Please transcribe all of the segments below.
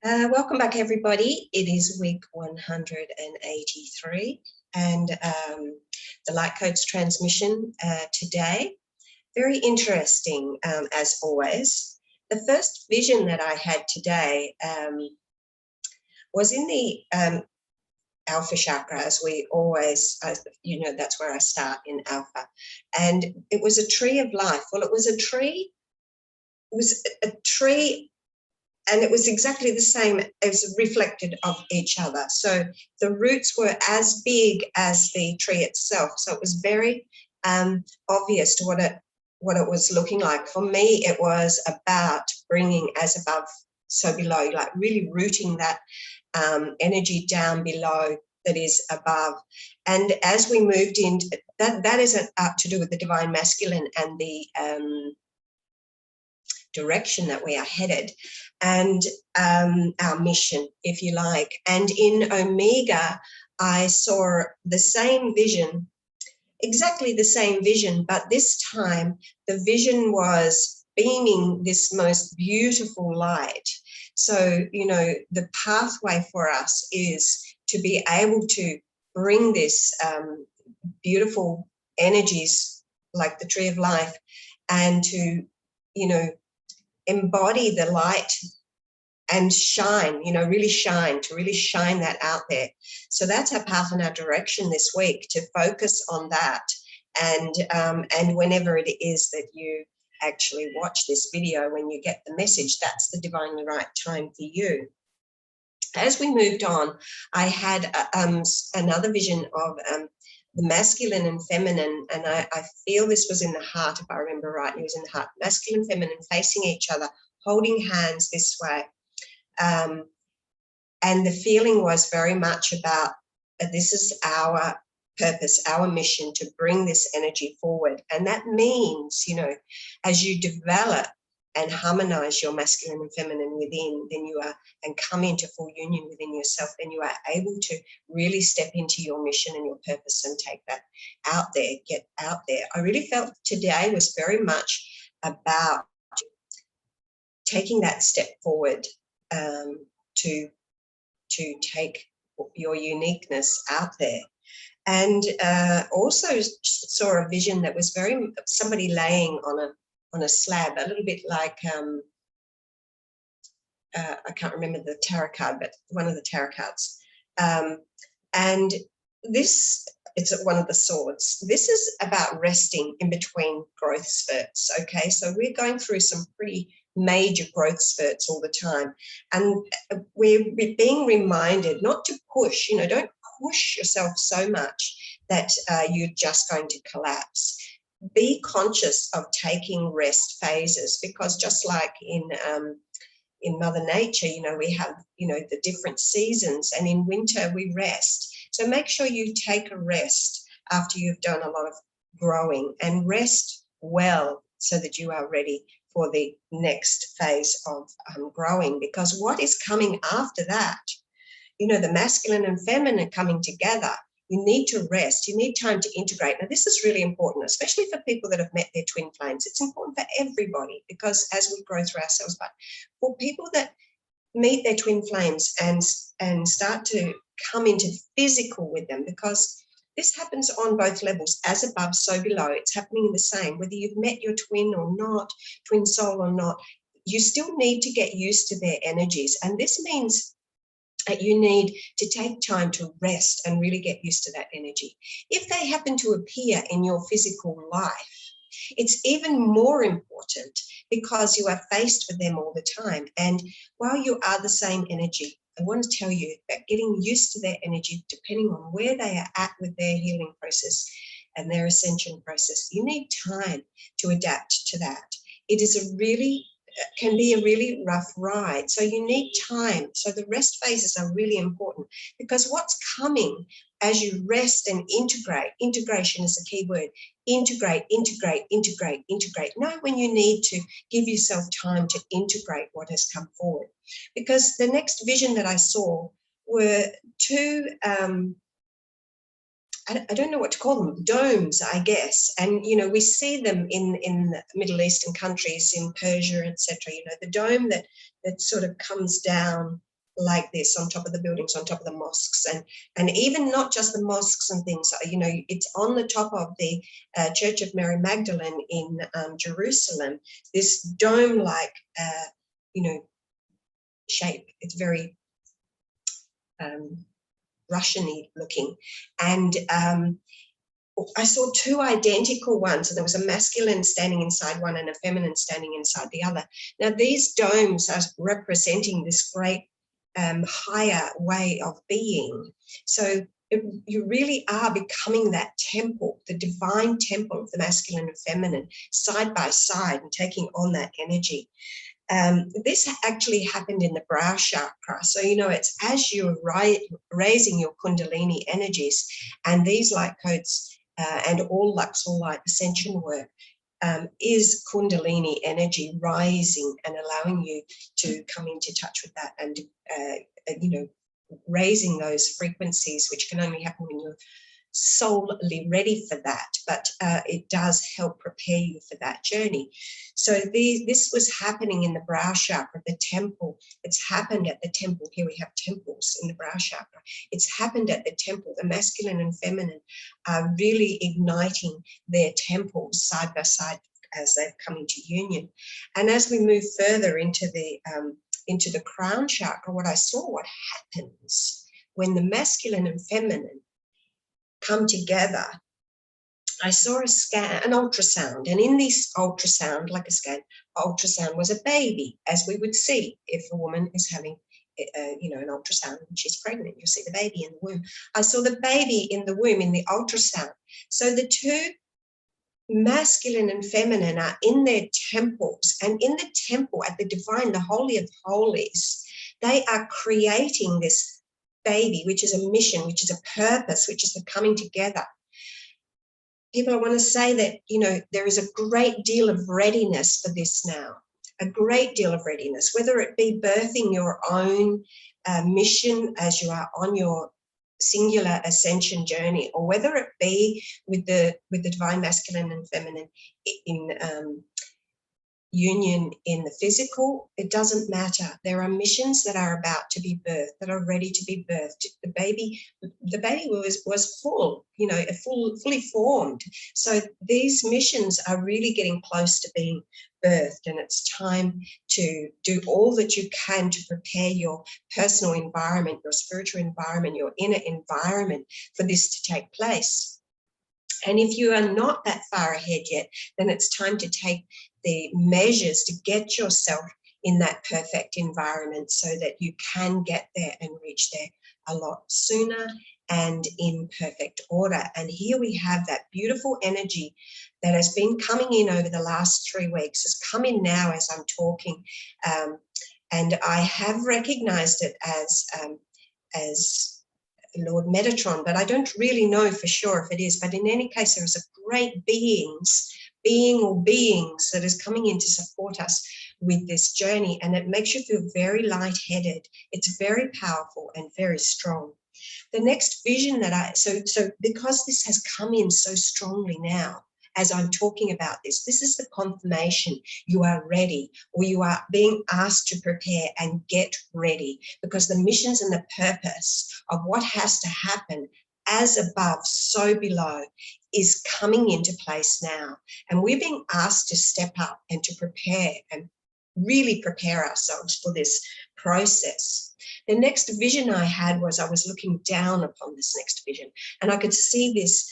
Welcome back, everybody. It is week 183 and the Light Codes transmission today. Very interesting, as always. The first vision that I had today was in the Alpha chakra, as we always, that's where I start, in Alpha. And it was a tree of life. Well, it was a tree, and it was exactly the same as reflected of each other. So the roots were as big as the tree itself. So it was very obvious to what it was looking like. For me, it was about bringing as above, so below, like really rooting that energy down below that is above. And as we moved into that is to do with the divine masculine and the direction that we are headed, and our mission, if you like. And in Omega, I saw the same vision, exactly the same vision, but this time the vision was beaming this most beautiful light. So, the pathway for us is to be able to bring this beautiful energies like the tree of life, and to, embody the light and shine, really shine that out there. So that's our path and our direction this week, to focus on that. And whenever it is that you actually watch this video, when you get the message, that's the divinely right time for you. As we moved on, I had another vision of the masculine and feminine, and I feel this was in the heart, if I remember right. It was in the heart, masculine and feminine facing each other, holding hands this way. And the feeling was very much about this is our purpose, our mission, to bring this energy forward. And that means, as you develop and harmonize your masculine and feminine within, then you are, and come into full union within yourself, then you are able to really step into your mission and your purpose and take that out there, get out there. I really felt today was very much about taking that step forward, to take your uniqueness out there. And also saw a vision that was somebody laying on a slab, a little bit like, I can't remember the tarot card, but one of the tarot cards. And this, it's one of the swords. This is about resting in between growth spurts, okay? So we're going through some pretty major growth spurts all the time. And we're being reminded not to push, don't push yourself so much that you're just going to collapse. Be conscious of taking rest phases, because just like in Mother Nature, we have, the different seasons, and in winter we rest. So make sure you take a rest after you've done a lot of growing, and rest well so that you are ready for the next phase of growing. Because what is coming after that, the masculine and feminine coming together, you need to rest. You need time to integrate. Now, this is really important, especially for people that have met their twin flames. It's important for everybody, because as we grow through ourselves, but for people that meet their twin flames and start to come into physical with them, because this happens on both levels, as above, so below. It's happening in the same, whether you've met your twin or not, twin soul or not, you still need to get used to their energies. And this means that you need to take time to rest and really get used to that energy. If they happen to appear in your physical life, it's even more important, because you are faced with them all the time. And while you are the same energy, I want to tell you that getting used to their energy, depending on where they are at with their healing process and their ascension process, you need time to adapt to that. It is can be a really rough ride. So you need time. So the rest phases are really important, because what's coming as you rest and integrate, integration is a key word, integrate. Know when you need to give yourself time to integrate what has come forward. Because the next vision that I saw were two, I don't know what to call them, domes, I guess. And, we see them in Middle Eastern countries, in Persia, etc. The dome that sort of comes down like this on top of the buildings, on top of the mosques, and even not just the mosques and things, you know, it's on the top of the Church of Mary Magdalene in Jerusalem, this dome-like, you know, shape. It's very Russian-y looking. And I saw two identical ones, and there was a masculine standing inside one and a feminine standing inside the other. Now, these domes are representing this great higher way of being. So you really are becoming that temple, the divine temple of the masculine and feminine, side by side, and taking on that energy. This actually happened in the brow chakra. So, you know, it's as you're raising your Kundalini energies, and these light codes and all Luxor light ascension work is Kundalini energy rising and allowing you to come into touch with that, and you know, raising those frequencies, which can only happen when you're soully ready for that, but it does help prepare you for that journey. So this was happening in the brow chakra, the temple. It's happened at the temple. Here we have temples in the brow chakra. It's happened at the temple. The masculine and feminine are really igniting their temples side by side as they've come into union. And as we move further into the crown chakra, what happens when the masculine and feminine come together, I saw a scan, an ultrasound, and in this ultrasound, like a scan, ultrasound was a baby, as we would see if a woman is having, you know, an ultrasound and she's pregnant. You'll see the baby in the womb. I saw the baby in the womb in the ultrasound. So the two, masculine and feminine, are in their temples, and in the temple at the divine, the Holy of Holies, they are creating this baby, which is a mission, which is a purpose, which is the coming together. People, I want to say that, you know, there is a great deal of readiness for this now, a great deal of readiness, whether it be birthing your own mission as you are on your singular ascension journey, or whether it be with the divine masculine and feminine in union in the physical. It doesn't matter. There are missions that are about to be birthed, that are ready to be birthed. The baby was full, you know, fully formed. So these missions are really getting close to being birthed, and it's time to do all that you can to prepare your personal environment, your spiritual environment, your inner environment for this to take place. And if you are not that far ahead yet, then it's time to take the measures to get yourself in that perfect environment so that you can get there and reach there a lot sooner and in perfect order. And here we have that beautiful energy that has been coming in over the last 3 weeks, has come in now as I'm talking. And I have recognized it as Lord Metatron, but I don't really know for sure if it is. But in any case, there is a great being or beings that is coming in to support us with this journey, and it makes you feel very lightheaded. It's very powerful and very strong. The next vision that so because this has come in so strongly now, as I'm talking about this is the confirmation you are ready, or you are being asked to prepare and get ready, because the missions and the purpose of what has to happen as above, so below, is coming into place now. And we're being asked to step up and to prepare and really prepare ourselves for this process. The next vision I had was I was looking down upon this next vision, and I could see this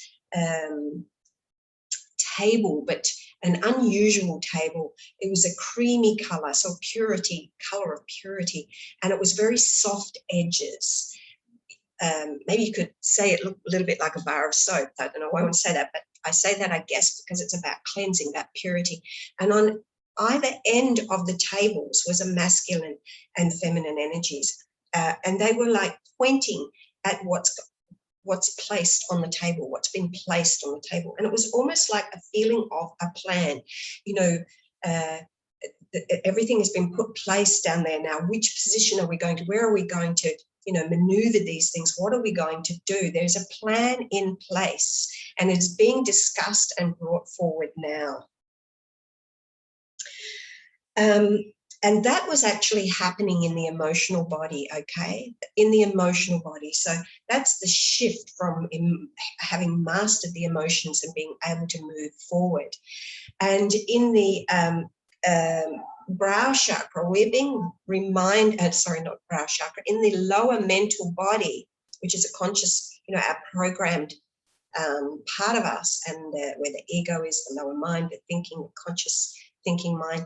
table, but an unusual table. It was a creamy color, so purity, color of purity, and it was very soft edges. Maybe you could say it looked a little bit like a bar of soap. I don't know why I won't say that, but I say that, I guess, because it's about cleansing, that purity. And on either end of the tables was a masculine and feminine energies, and they were like pointing at what's placed on the table, what's been placed on the table. And it was almost like a feeling of a plan. You know, everything has been placed down there now. Which position are we going to, where are we going to, you know, maneuver these things? What are we going to do? There's a plan in place, and it's being discussed and brought forward now. And that was actually happening in the emotional body, okay? In the emotional body. So that's the shift from having mastered the emotions and being able to move forward. And in the brow chakra, we're being reminded, sorry, not brow chakra, in the lower mental body, which is a conscious, our programmed part of us, and where the ego is, the lower mind, the thinking, conscious thinking mind,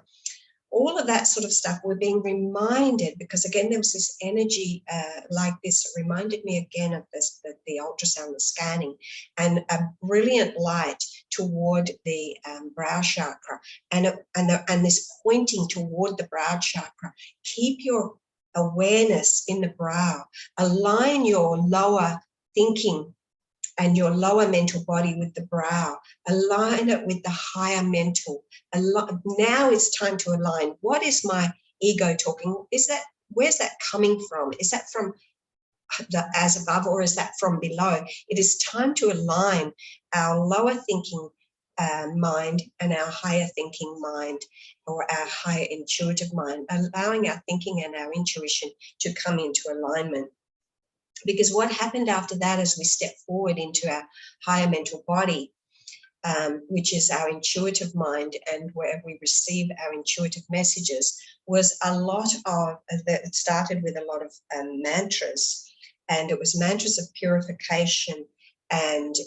all of that sort of stuff, we're being reminded, because again, there was this energy like this. It reminded me again of this, the ultrasound, the scanning, and a brilliant light toward the brow chakra, and this pointing toward the brow chakra. Keep your awareness in the brow. Align your lower thinking and your lower mental body with the brow. Align it with the higher mental. Now it's time to align. What is my ego talking? Where's that coming from? Is that from the as above, or is that from below? It is time to align our lower thinking mind and our higher thinking mind, or our higher intuitive mind, allowing our thinking and our intuition to come into alignment. Because what happened after that, as we step forward into our higher mental body, which is our intuitive mind, and where we receive our intuitive messages, was a lot of, it started with a lot of mantras, and it was mantras of purification and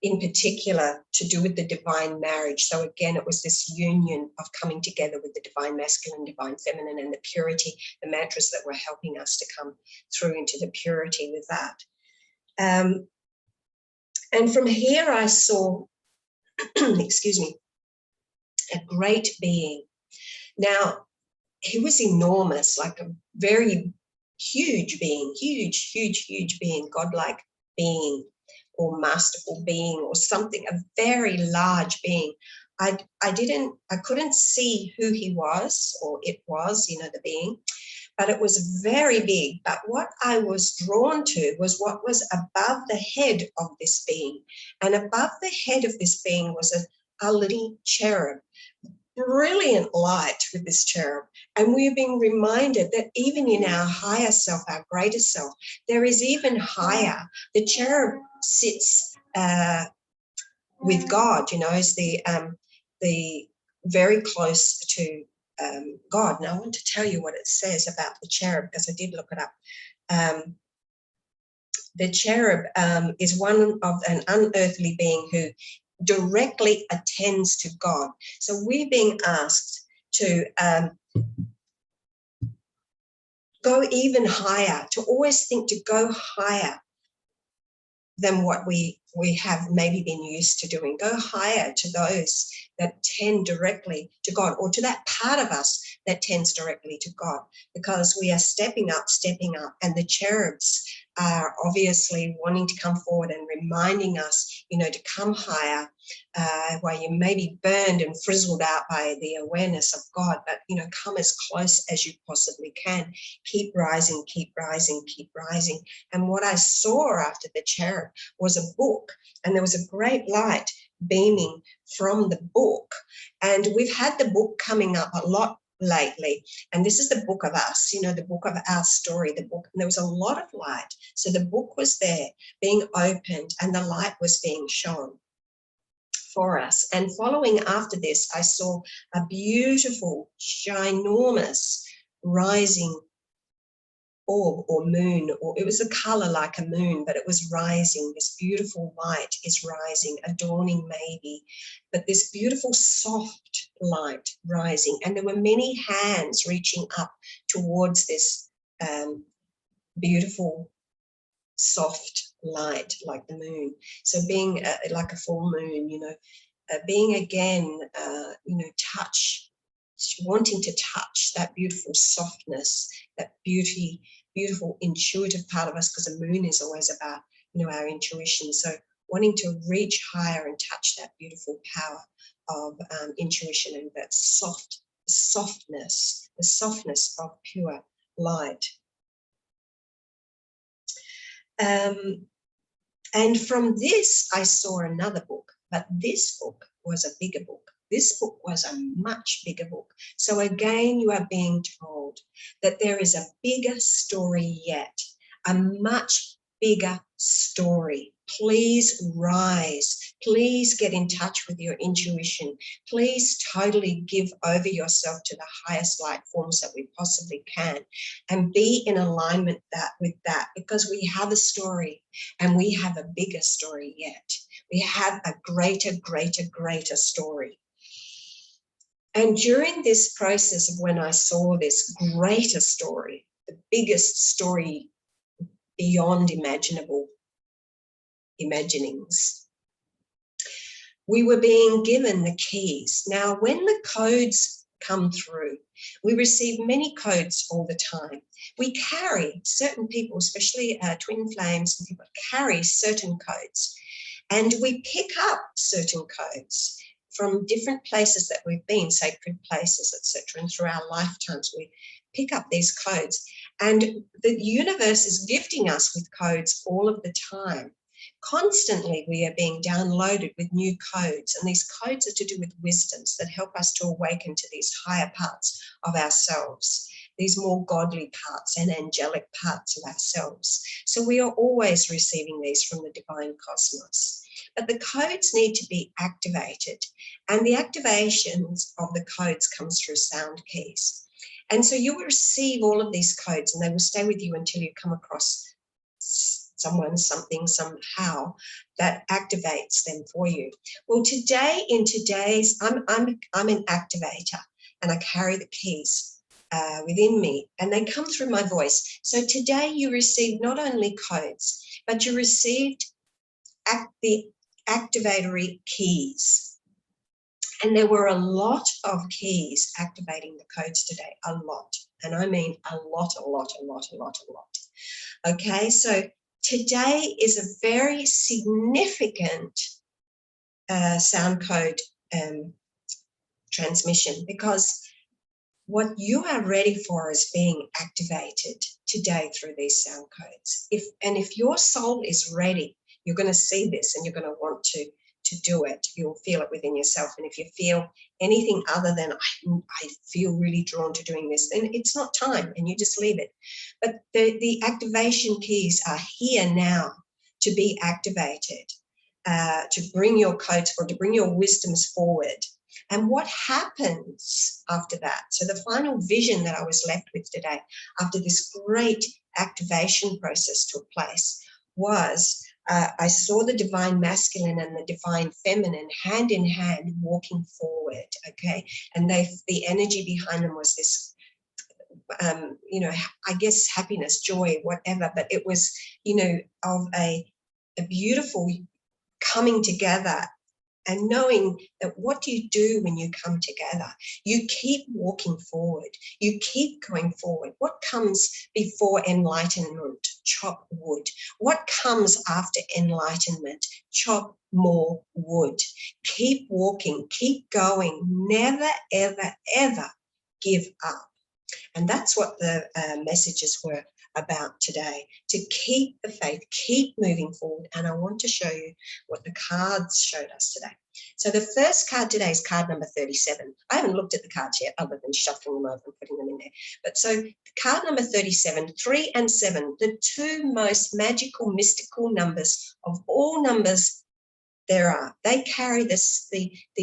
in particular to do with the divine marriage. So again, it was this union of coming together with the divine masculine, divine feminine, and the purity, the mantras that were helping us to come through into the purity with that. And from here I saw, excuse me, a great being. Now, he was enormous, like a very huge being, huge being, godlike being, or masterful being, or something, a very large being. I couldn't see who he was, or it was, the being, but it was very big. But what I was drawn to was what was above the head of this being. And above the head of this being was a little cherub. Brilliant light with this cherub. And we're being reminded that even in our higher self, our greater self, there is even higher. The cherub sits with God, is the very close to God. And I want to tell you what it says about the cherub, because I did look it up. The cherub is one of an unearthly being who directly attends to God. So we're being asked to go even higher, to always think to go higher than what we have maybe been used to doing. Go higher to those that tend directly to God, or to that part of us that tends directly to God, because we are stepping up, and the cherubs are obviously wanting to come forward and reminding us, to come higher, where you may be burned and frizzled out by the awareness of God, but, come as close as you possibly can. Keep rising, keep rising, keep rising. And what I saw after the cherub was a book, and there was a great light beaming from the book. And we've had the book coming up a lot lately, and this is the book of us, the book of our story, the book, and there was a lot of light. So the book was there being opened, and the light was being shown for us. And following after this, I saw a beautiful, ginormous rising orb or moon, or it was a color like a moon, but it was rising. This beautiful light is rising, adorning maybe, but this beautiful soft light rising. And there were many hands reaching up towards this beautiful soft light like the moon. So being like a full moon, being again, wanting to touch that beautiful softness, that beautiful intuitive part of us, because the moon is always about, our intuition. So wanting to reach higher and touch that beautiful power of intuition, and that softness, the softness of pure light. And from this, I saw another book, but this book was a bigger book. This book was a much bigger book. So again, you are being told that there is a bigger story yet, a much bigger story. Please rise. Please get in touch with your intuition. Please totally give over yourself to the highest light forms that we possibly can, and be in alignment with that, because we have a story, and we have a bigger story yet. We have a greater, greater, greater story. And during this process of when I saw this greater story, the biggest story beyond imaginable imaginings, we were being given the keys. Now, when the codes come through, we receive many codes all the time. We carry, certain people, especially twin flames, and people carry certain codes, and we pick up certain codes from different places that we've been, sacred places, etc. And through our lifetimes, we pick up these codes. And the universe is gifting us with codes all of the time. Constantly, we are being downloaded with new codes, and these codes are to do with wisdoms that help us to awaken to these higher parts of ourselves, these more godly parts and angelic parts of ourselves. So we are always receiving these from the divine cosmos. But the codes need to be activated, and the activations of the codes comes through sound keys. And so you will receive all of these codes, and they will stay with you until you come across someone, something, somehow that activates them for you. Well, today, in today's, I'm an activator, and I carry the keys within me, and they come through my voice. So today you received not only codes, but you received the activatory keys. And there were a lot of keys activating the codes today, a lot. And I mean a lot, a lot, a lot, a lot, a lot. Okay, so today is a very significant sound code transmission, because what you are ready for is being activated today through these sound codes. If your soul is ready, you're going to see this, and you're going to want to do it. You'll feel it within yourself. And if you feel anything other than I feel really drawn to doing this, then it's not time, and you just leave it. But the activation keys are here now to be activated, to bring your codes forward, to bring your wisdoms forward. And what happens after that? So the final vision that I was left with today, after this great activation process took place, was I saw the divine masculine and the divine feminine hand in hand walking forward, okay? And the energy behind them was this, I guess happiness, joy, whatever, but it was, of a beautiful coming together. And knowing that what do you do when you come together? You keep walking forward. You keep going forward. What comes before enlightenment? Chop wood. What comes after enlightenment? Chop more wood. Keep walking. Keep going. Never, ever, ever give up. And that's what the messages were about today, to keep the faith, keep moving forward. And I want to show you what the cards showed us today. So the first card today is card number 37. I haven't looked at the cards yet, other than shuffling them over and putting them in there. But so card number 37, 3 and 7, the two most magical, mystical numbers of all numbers there are. They carry the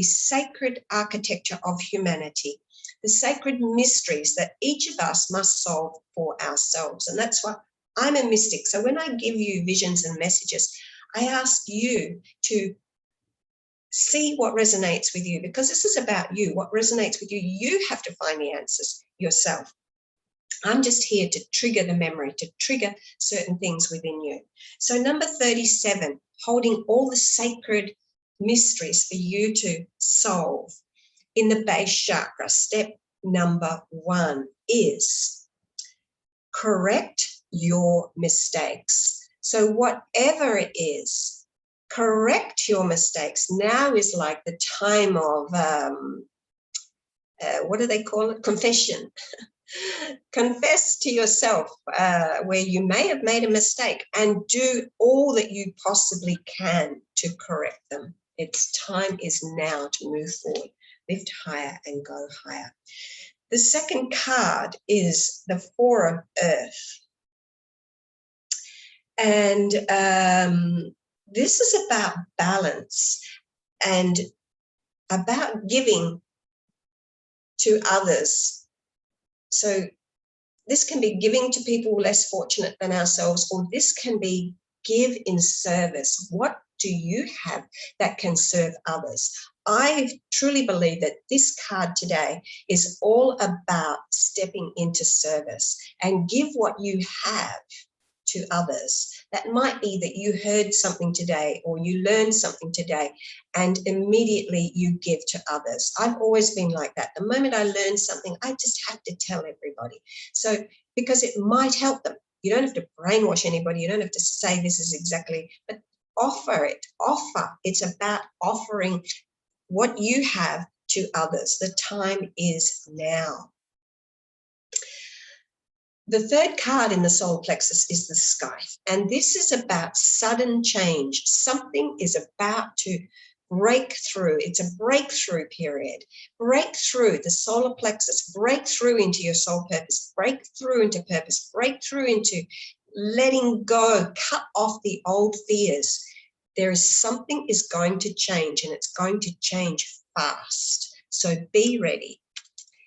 sacred architecture of humanity, the sacred mysteries that each of us must solve for ourselves. And that's why I'm a mystic. So when I give you visions and messages, I ask you to see what resonates with you, because this is about you. What resonates with you, you have to find the answers yourself. I'm just here to trigger the memory, to trigger certain things within you. So number 37, holding all the sacred mysteries for you to solve. In the base chakra, step number 1 is correct your mistakes. So whatever it is, correct your mistakes. Now is like the time of, what do they call it? Confession. Confess to yourself where you may have made a mistake, and do all that you possibly can to correct them. It's time is now to move forward. lift higher and go higher. The second card is the Four of Earth. And this is about balance and about giving to others. So this can be giving to people less fortunate than ourselves, or this can be give in service. What do you have that can serve others? I truly believe that this card today is all about stepping into service and give what you have to others. That might be that you heard something today or you learned something today and immediately you give to others. I've always been like that. The moment I learn something, I just have to tell everybody. So because it might help them. You don't have to brainwash anybody. You don't have to say this is exactly, but offer it, offer. It's about offering what you have to others. The time is now. The third card in the solar plexus is the sky. And this is about sudden change. Something is about to break through. It's a breakthrough period. Break through the solar plexus, break through into your soul purpose, break through into purpose, break through into letting go, cut off the old fears. There is something is going to change, and it's going to change fast. So be ready.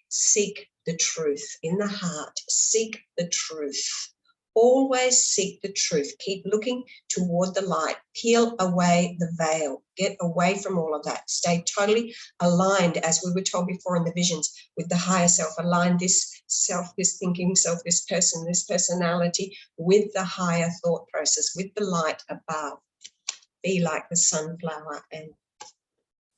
Seek the truth in the heart. Seek the truth. Always seek the truth. Keep looking toward the light. Peel away the veil. Get away from all of that. Stay totally aligned, as we were told before in the visions, with the higher self. Align this self, this thinking self, this person, this personality with the higher thought process, with the light above. Be like the sunflower and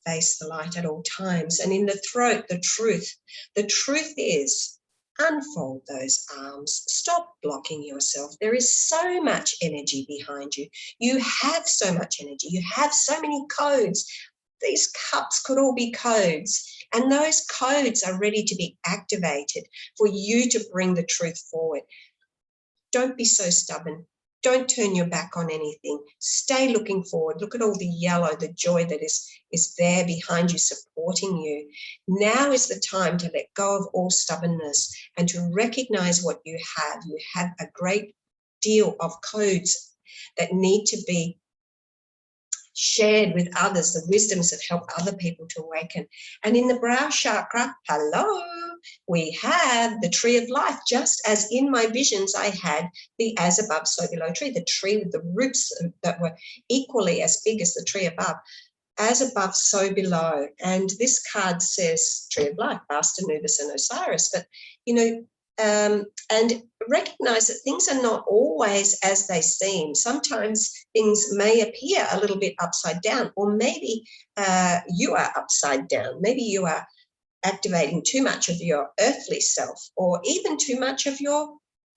face the light at all times. And in the throat, the truth. The truth is, unfold those arms. Stop blocking yourself. There is so much energy behind you. You have so much energy. You have so many codes. These cups could all be codes. And those codes are ready to be activated for you to bring the truth forward. Don't be so stubborn. Don't turn your back on anything. Stay looking forward. Look at all the yellow, the joy that is there behind you, supporting you. Now is the time to let go of all stubbornness and to recognize what you have. You have a great deal of codes that need to be shared with others, the wisdoms that help other people to awaken. And in the brow chakra, hello, we have the tree of life, just as in my visions I had the as above, so below tree, the tree with the roots that were equally as big as the tree above. As above, so below. And this card says tree of life, Basta, Anubis and Osiris. But, you know, and recognize that things are not always as they seem. Sometimes things may appear a little bit upside down, or maybe you are upside down. Maybe you are activating too much of your earthly self, or even too much of your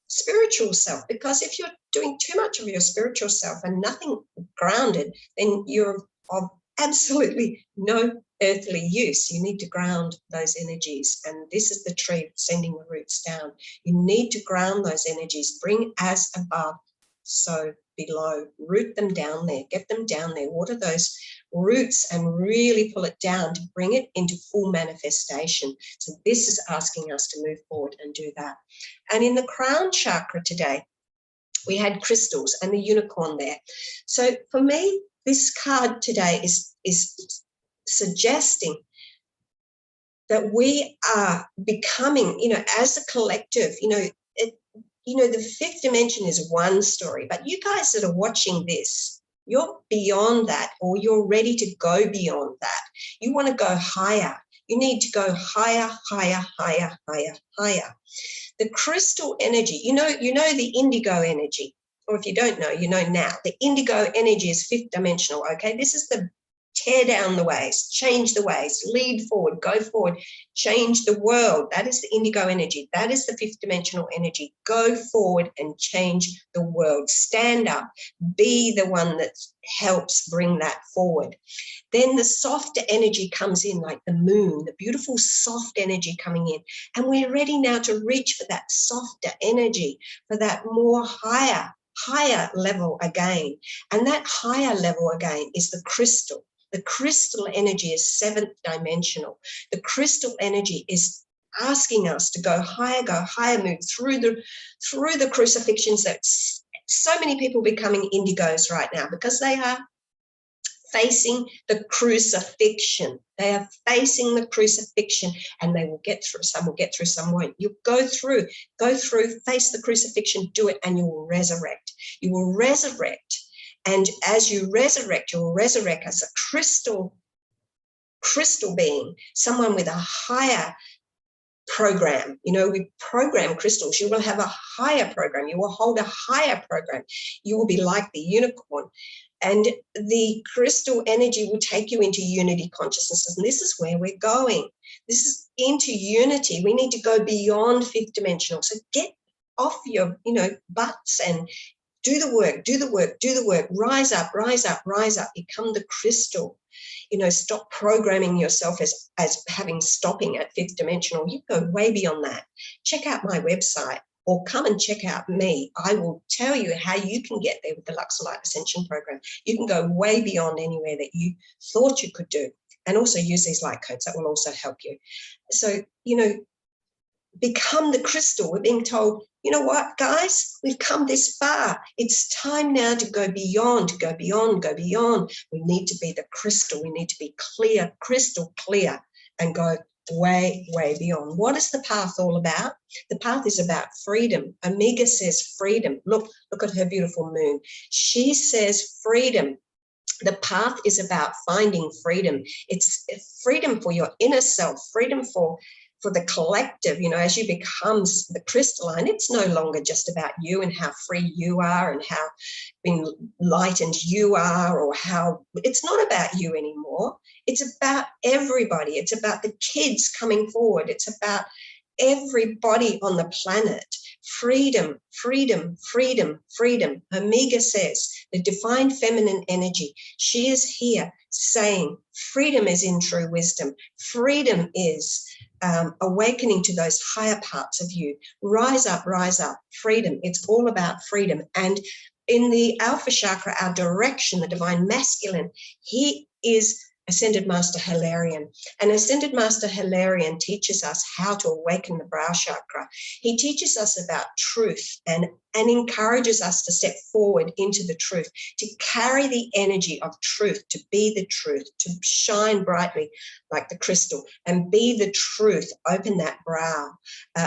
spiritual self. Because if you're doing too much of your spiritual self and nothing grounded, then you're of absolutely no earthly use. You need to ground those energies, and this is the tree sending the roots down. You need to ground those energies. Bring as above, so below. Root them down there. Get them down there. Water those roots and really pull it down to bring it into full manifestation. So this is asking us to move forward and do that. And in the crown chakra today, we had crystals and the unicorn there. So for me, this card today is suggesting that we are becoming, you know, as a collective, the fifth dimension is one story, but you guys that are watching this, you're beyond that, or you're ready to go beyond that. You want to go higher. You need to go higher, higher, higher, higher, higher. The crystal energy, you know the indigo energy, or if you don't know, you know now. The indigo energy is fifth dimensional, okay? This is the tear down the ways, change the ways, lead forward, go forward, change the world. That is the indigo energy. That is the fifth dimensional energy. Go forward and change the world. Stand up. Be the one that helps bring that forward. Then the softer energy comes in, like the moon, the beautiful soft energy coming in. And we're ready now to reach for that softer energy, for that more higher level again. And that higher level again is the crystal. The crystal energy is 7th dimensional. The crystal energy is asking us to go higher, move through the crucifixions that so many people becoming indigos right now because they are facing the crucifixion. They are facing the crucifixion, and they will get through. Some will get through, some won't. You go through, face the crucifixion, do it, and you will resurrect. You will resurrect. And as you resurrect as a crystal being, someone with a higher program. You know, we program crystals. You will have a higher program. You will hold a higher program. You will be like the unicorn. And the crystal energy will take you into unity consciousness. And this is where we're going. This is into unity. We need to go beyond 5th dimensional. So get off your, butts and do the work. Rise up. Become the crystal. Stop programming yourself as stopping at 5th dimensional. You go way beyond that. Check out my website or come and check out me. I will tell you how you can get there with the Luxolite Ascension program. You can go way beyond anywhere that you thought you could do, and also use these light codes that will also help you. So, become the crystal. We're being told, you know what, guys, we've come this far. It's time now to go beyond. We need to be the crystal. We need to be clear, crystal clear, and go way beyond. What is the path all about? The path is about freedom. Omega says freedom. Look at her beautiful moon. She says freedom. The path is about finding freedom. It's freedom for your inner self, freedom for the collective. As you become the crystalline, it's no longer just about you and how free you are and how enlightened you are, or how it's not about you anymore. It's about everybody. It's about the kids coming forward. It's about everybody on the planet. Freedom. Omega says, the divine feminine energy, she is here saying freedom is in true wisdom. Freedom is awakening to those higher parts of you. Rise up. Freedom. It's all about freedom. And in the Alpha Chakra, our direction, the divine masculine, he is Ascended Master Hilarion. And Ascended Master Hilarion teaches us how to awaken the brow chakra. He teaches us about truth and encourages us to step forward into the truth, to carry the energy of truth, to be the truth, to shine brightly like the crystal and be the truth. Open that brow.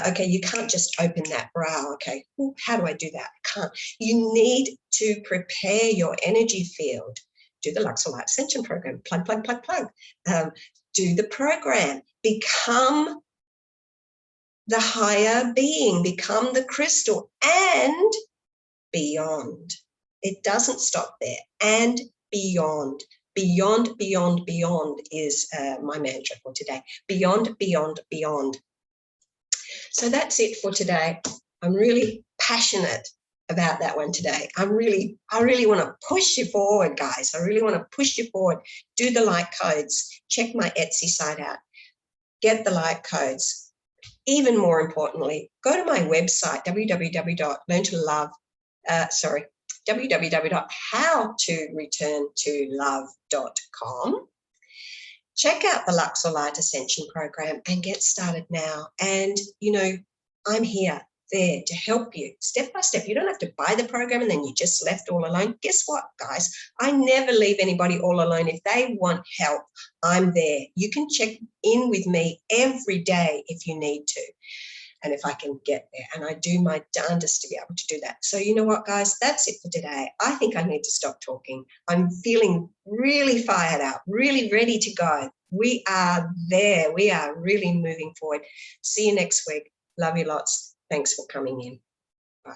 Okay, you can't just open that brow. Okay, how do I do that? I can't. You need to prepare your energy field. Do the Luxolite Ascension program, plug. Do the program, become the higher being, become the crystal, and beyond. It doesn't stop there, and beyond. Beyond is my mantra for today. Beyond. So that's it for today. I'm really passionate about that one today. I really want to push you forward, guys. I really want to push you forward. Do the light codes. Check my Etsy site out. Get the light codes. Even more importantly, go to my website, www.howtoreturnTolove.com. Check out the Luxolite Ascension program and get started now. And, I'm here, there to help you step by step. You don't have to buy the program and then you just left all alone. Guess what, guys? I never leave anybody all alone. If they want help, I'm there. You can check in with me every day if you need to, and if I can get there. And I do my darndest to be able to do that. So you know what, guys? That's it for today. I think I need to stop talking. I'm feeling really fired up, really ready to go. We are there. We are really moving forward. See you next week. Love you lots. Thanks for coming in. Bye.